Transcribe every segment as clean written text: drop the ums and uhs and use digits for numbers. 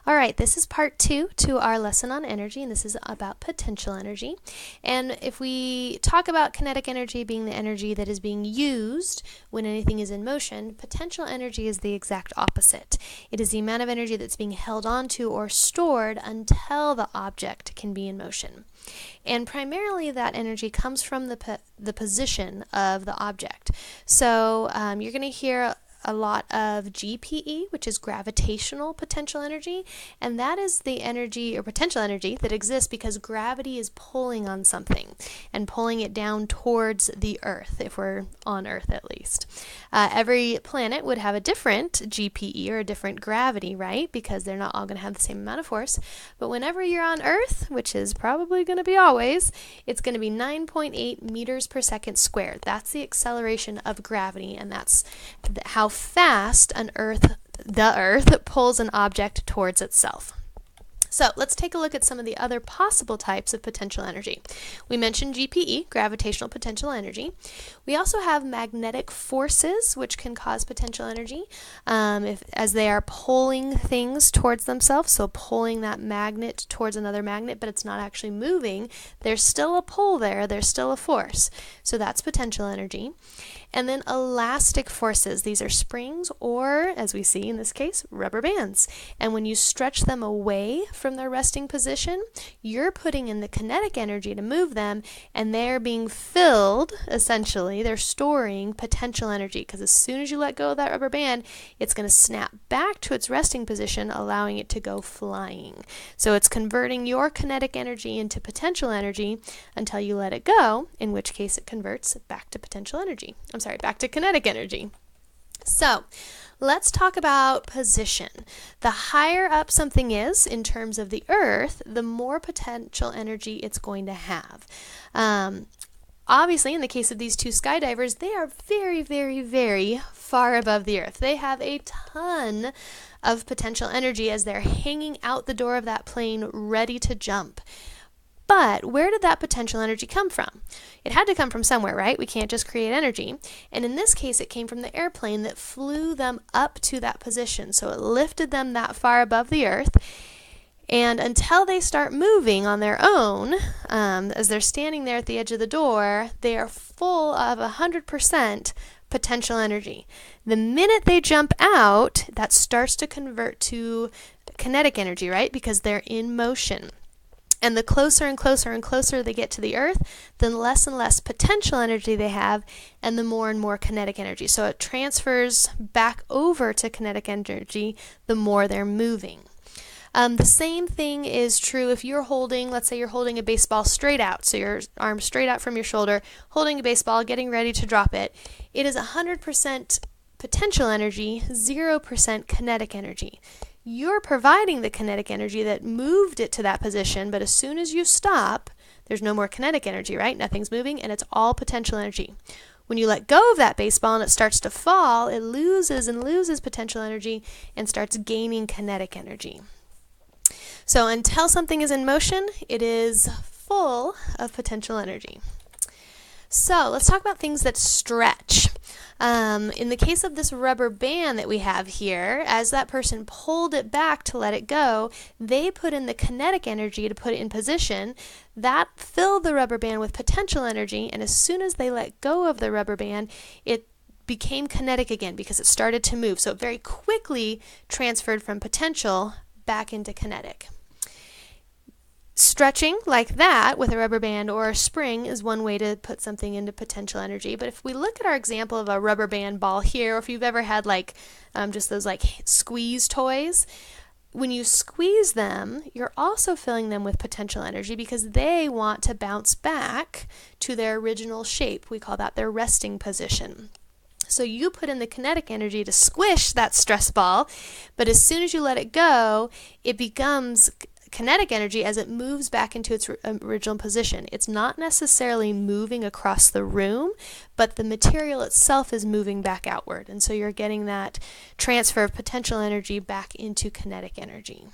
All right, this is part 2 to our lesson on energy, and this is about potential energy. And if we talk about kinetic energy being the energy that is being used when anything is in motion, potential energy is the exact opposite. It is the amount of energy that's being held onto or stored until the object can be in motion. And primarily that energy comes from the position of the object. So you're going to hear a lot of GPE, which is gravitational potential energy, and that is the energy or potential energy that exists because gravity is pulling on something and pulling it down towards the Earth, if we're on Earth at least. Every planet would have a different GPE or a different gravity, right? Because they're not all going to have the same amount of force. But whenever you're on Earth, which is probably going to be always, it's going to be 9.8 meters per second squared. That's the acceleration of gravity, and that's how fast the Earth pulls an object towards itself. So let's take a look at some of the other possible types of potential energy. We mentioned GPE, gravitational potential energy. We also have magnetic forces, which can cause potential energy as they are pulling things towards themselves, so pulling that magnet towards another magnet, but it's not actually moving. There's still a pull there, there's still a force. So that's potential energy. And then elastic forces. These are springs or, as we see in this case, rubber bands. And when you stretch them away from their resting position, you're putting in the kinetic energy to move them, and they're being filled, essentially, they're storing potential energy, because as soon as you let go of that rubber band, it's going to snap back to its resting position, allowing it to go flying. So it's converting your kinetic energy into potential energy until you let it go, in which case it converts back to potential energy. Back to kinetic energy. So let's talk about position. The higher up something is in terms of the Earth, the more potential energy it's going to have. Obviously, in the case of these two skydivers, they are very, very, very far above the Earth. They have a ton of potential energy as they're hanging out the door of that plane ready to jump. But where did that potential energy come from? It had to come from somewhere, right? We can't just create energy. And in this case, it came from the airplane that flew them up to that position. So it lifted them that far above the Earth. And until they start moving on their own, as they're standing there at the edge of the door, they are full of 100% potential energy. The minute they jump out, that starts to convert to kinetic energy, right? Because they're in motion. And the closer and closer and closer they get to the Earth, the less and less potential energy they have, and the more and more kinetic energy. So it transfers back over to kinetic energy the more they're moving. The same thing is true if you're holding, let's say you're holding a baseball straight out, so your arm straight out from your shoulder, holding a baseball, getting ready to drop it. It is 100% potential energy, 0% kinetic energy. You're providing the kinetic energy that moved it to that position, but as soon as you stop, there's no more kinetic energy, right? Nothing's moving, and it's all potential energy. When you let go of that baseball and it starts to fall, it loses and loses potential energy and starts gaining kinetic energy. So until something is in motion, it is full of potential energy. So let's talk about things that stretch. In the case of this rubber band that we have here, as that person pulled it back to let it go, they put in the kinetic energy to put it in position. That filled the rubber band with potential energy, and as soon as they let go of the rubber band, it became kinetic again because it started to move. So it very quickly transferred from potential back into kinetic. Stretching like that with a rubber band or a spring is one way to put something into potential energy. But if we look at our example of a rubber band ball here, or if you've ever had just those squeeze toys, when you squeeze them, you're also filling them with potential energy because they want to bounce back to their original shape. We call that their resting position. So you put in the kinetic energy to squish that stress ball, but as soon as you let it go, it becomes kinetic energy as it moves back into its original position. It's not necessarily moving across the room, but the material itself is moving back outward. And so you're getting that transfer of potential energy back into kinetic energy.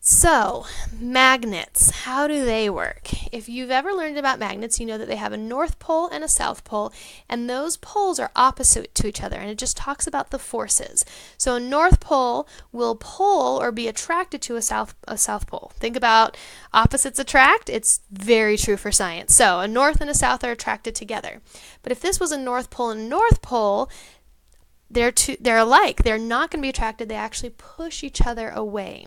So, magnets, how do they work? If you've ever learned about magnets, you know that they have a north pole and a south pole, and those poles are opposite to each other, and it just talks about the forces. So a north pole will pull or be attracted to a south pole. Think about opposites attract. It's very true for science. So a north and a south are attracted together. But if this was a north pole and north pole, they're alike. They're not going to be attracted. They actually push each other away.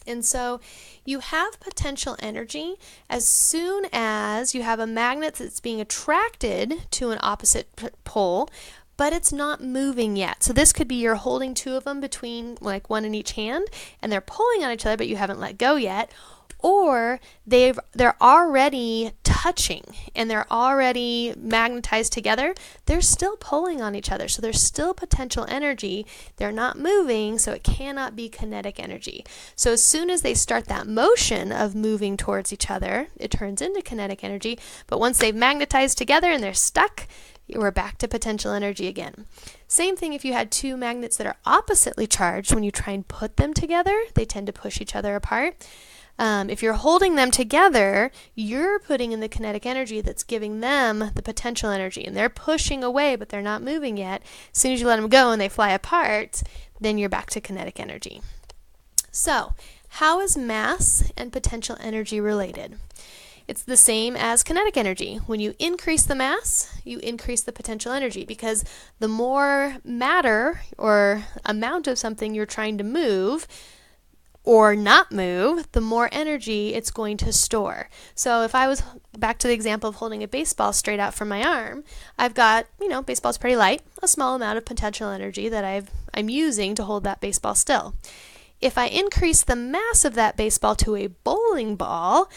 And so you have potential energy as soon as you have a magnet that's being attracted to an opposite pole, but it's not moving yet. So this could be you're holding two of them between like one in each hand, and they're pulling on each other, but you haven't let go yet. Or they're already touching and they're already magnetized together. They're still pulling on each other, so there's still potential energy. They're not moving, so it cannot be kinetic energy. So as soon as they start that motion of moving towards each other, it turns into kinetic energy. But once they've magnetized together and they're stuck, we're back to potential energy again. Same thing if you had two magnets that are oppositely charged. When you try and put them together, they tend to push each other apart. If you're holding them together, you're putting in the kinetic energy that's giving them the potential energy, and they're pushing away, but they're not moving yet. As soon as you let them go and they fly apart, then you're back to kinetic energy. So, how is mass and potential energy related? It's the same as kinetic energy. When you increase the mass, you increase the potential energy, because the more matter or amount of something you're trying to move or not move, the more energy it's going to store. So if I was back to the example of holding a baseball straight out from my arm, I've got, baseball's pretty light, a small amount of potential energy that I'm using to hold that baseball still. If I increase the mass of that baseball to a bowling ball,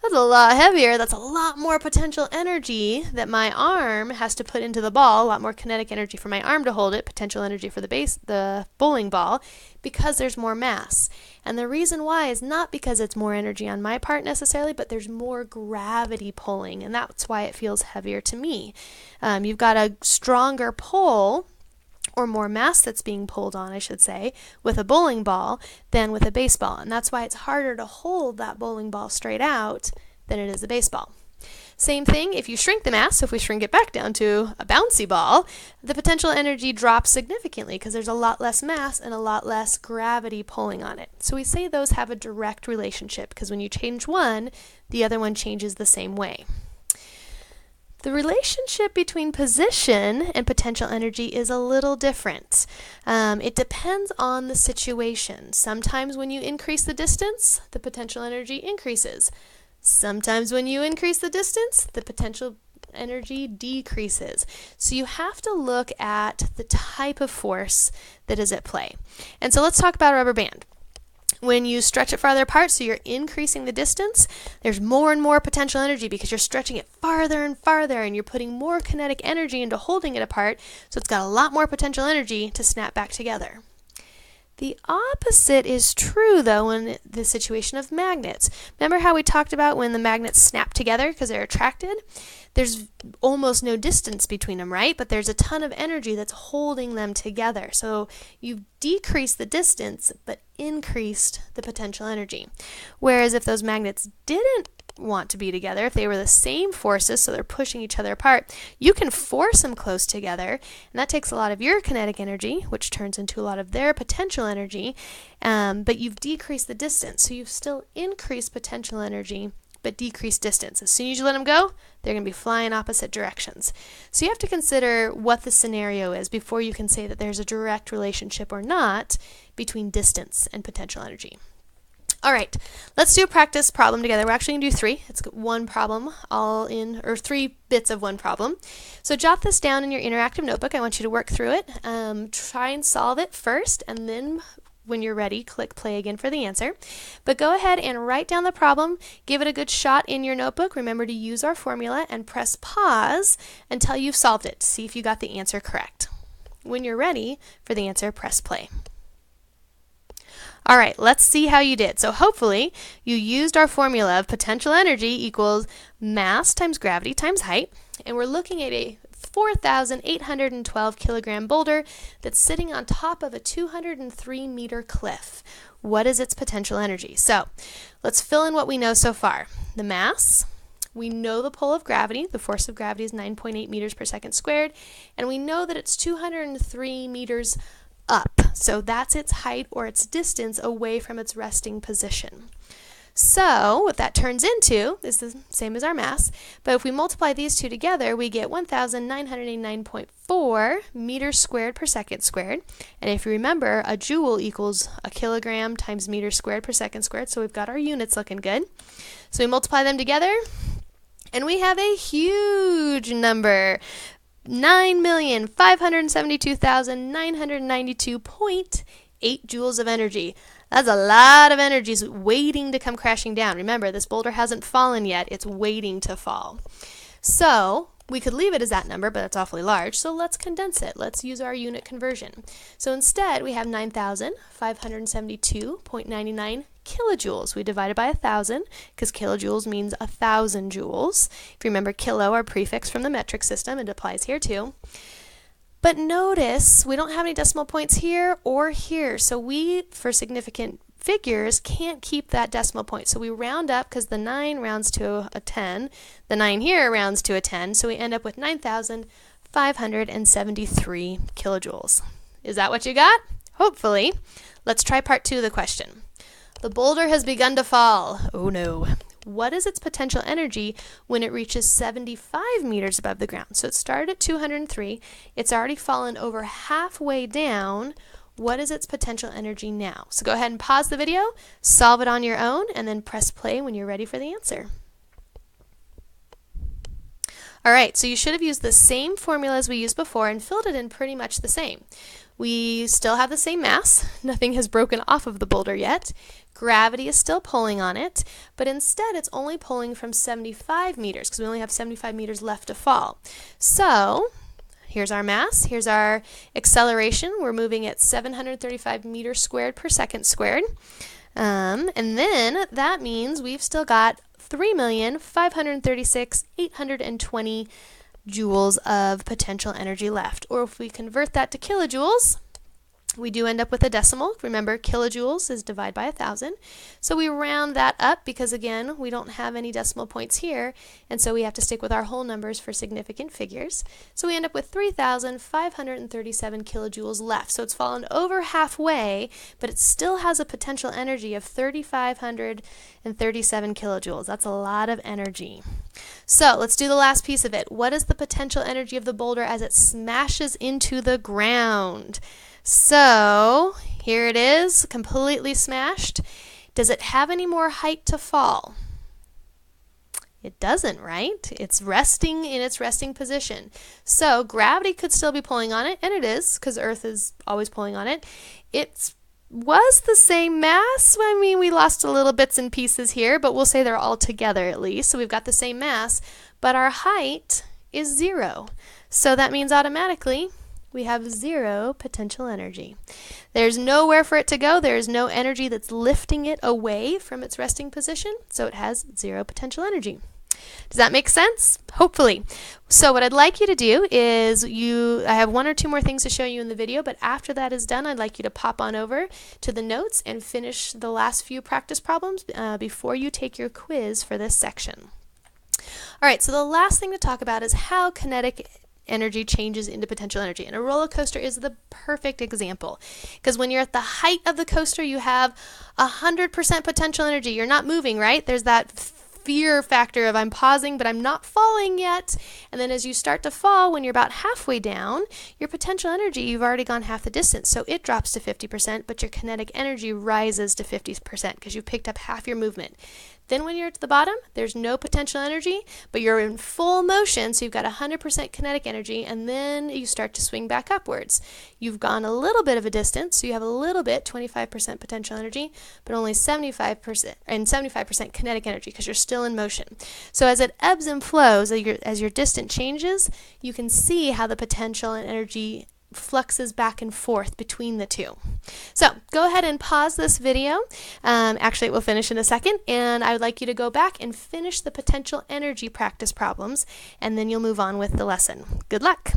that's a lot heavier. That's a lot more potential energy that my arm has to put into the ball, a lot more kinetic energy for my arm to hold it, potential energy for the bowling ball, because there's more mass. And the reason why is not because it's more energy on my part necessarily, but there's more gravity pulling, and that's why it feels heavier to me. You've got a stronger pull, or more mass that's being pulled on, I should say, with a bowling ball than with a baseball. And that's why it's harder to hold that bowling ball straight out than it is a baseball. Same thing if you shrink the mass. So if we shrink it back down to a bouncy ball, the potential energy drops significantly because there's a lot less mass and a lot less gravity pulling on it. So we say those have a direct relationship, because when you change one, the other one changes the same way. The relationship between position and potential energy is a little different. It depends on the situation. Sometimes when you increase the distance, the potential energy increases. Sometimes when you increase the distance, the potential energy decreases. So you have to look at the type of force that is at play. And so let's talk about a rubber band. When you stretch it farther apart, so you're increasing the distance, there's more and more potential energy because you're stretching it farther and farther, and you're putting more kinetic energy into holding it apart, so it's got a lot more potential energy to snap back together. The opposite is true, though, in the situation of magnets. Remember how we talked about when the magnets snap together because they're attracted? There's almost no distance between them, right? But there's a ton of energy that's holding them together. So you've decreased the distance, but increased the potential energy. Whereas if those magnets didn't want to be together, if they were the same forces, so they're pushing each other apart, you can force them close together, and that takes a lot of your kinetic energy, which turns into a lot of their potential energy, but you've decreased the distance, so you've still increased potential energy, but decreased distance. As soon as you let them go, they're going to be flying opposite directions. So you have to consider what the scenario is before you can say that there's a direct relationship or not between distance and potential energy. All right, let's do a practice problem together. We're actually going to do 3. It's one problem all in, or 3 bits of one problem. So jot this down in your interactive notebook. I want you to work through it. Try and solve it first, and then when you're ready, click play again for the answer. But go ahead and write down the problem, give it a good shot in your notebook. Remember to use our formula and press pause until you've solved it to see if you got the answer correct. When you're ready for the answer, press play. All right, let's see how you did. So hopefully you used our formula of potential energy equals mass times gravity times height, and we're looking at a 4,812 kilogram boulder that's sitting on top of a 203 meter cliff. What is its potential energy? So let's fill in what we know so far. The mass, we know the pull of gravity, the force of gravity is 9.8 meters per second squared, and we know that it's 203 meters up. So that's its height or its distance away from its resting position. So what that turns into is the same as our mass, but if we multiply these two together, we get 1,989.4 meters squared per second squared. And if you remember, a joule equals a kilogram times meters squared per second squared, so we've got our units looking good. So we multiply them together, and we have a huge number, 9,572,992.8 joules of energy. That's a lot of energy waiting to come crashing down. Remember, this boulder hasn't fallen yet. It's waiting to fall. So we could leave it as that number, but that's awfully large. So let's condense it. Let's use our unit conversion. So instead, we have 9,572.99 kilojoules. We divided by 1,000 because kilojoules means 1,000 joules. If you remember kilo, our prefix from the metric system, it applies here too. But notice we don't have any decimal points here or here, so we, for significant figures, can't keep that decimal point. So we round up because the 9 rounds to a 10, the 9 here rounds to a 10, so we end up with 9,573 kilojoules. Is that what you got? Hopefully. Let's try part 2 of the question. The boulder has begun to fall. Oh no. What is its potential energy when it reaches 75 meters above the ground? So it started at 203. It's already fallen over halfway down. What is its potential energy now? So go ahead and pause the video, solve it on your own, and then press play when you're ready for the answer. All right, so you should have used the same formula as we used before and filled it in pretty much the same. We still have the same mass. Nothing has broken off of the boulder yet. Gravity is still pulling on it, but instead it's only pulling from 75 meters because we only have 75 meters left to fall. So here's our mass, here's our acceleration. We're moving at 735 meters squared per second squared. And then that means we've still got 3,536,820 joules of potential energy left. Or if we convert that to kilojoules, we do end up with a decimal. Remember, kilojoules is divided by 1,000. So we round that up because, again, we don't have any decimal points here, and so we have to stick with our whole numbers for significant figures. So we end up with 3,537 kilojoules left. So it's fallen over halfway, but it still has a potential energy of 3,537 kilojoules. That's a lot of energy. So let's do the last piece of it. What is the potential energy of the boulder as it smashes into the ground? So here it is, completely smashed. Does it have any more height to fall? It doesn't, right? It's resting in its resting position. So gravity could still be pulling on it, and it is, because Earth is always pulling on it. It was the same mass. I mean, we lost a little bits and pieces here, but we'll say they're all together at least. So we've got the same mass, but our height is 0. So that means automatically we have 0 potential energy. There's nowhere for it to go. There's no energy that's lifting it away from its resting position, so it has 0 potential energy. Does that make sense? Hopefully. So what I'd like you to do is I have 1 or 2 more things to show you in the video, but after that is done, I'd like you to pop on over to the notes and finish the last few practice problems before you take your quiz for this section. All right, so the last thing to talk about is how kinetic energy changes into potential energy. And a roller coaster is the perfect example, because when you're at the height of the coaster, you have 100% potential energy. You're not moving, right? There's that fear factor of I'm pausing, but I'm not falling yet. And then as you start to fall, when you're about halfway down, your potential energy, you've already gone half the distance. So it drops to 50%, but your kinetic energy rises to 50% because you've picked up half your movement. Then when you're at the bottom, there's no potential energy, but you're in full motion, so you've got 100% kinetic energy, and then you start to swing back upwards. You've gone a little bit of a distance, so you have a little bit, 25% potential energy, but only 75% and 75% kinetic energy because you're still in motion. So as it ebbs and flows, as your distance changes, you can see how the potential and energy fluxes back and forth between the two. So go ahead and pause this video. Actually, it will finish in a second, and I would like you to go back and finish the potential energy practice problems, and then you'll move on with the lesson. Good luck.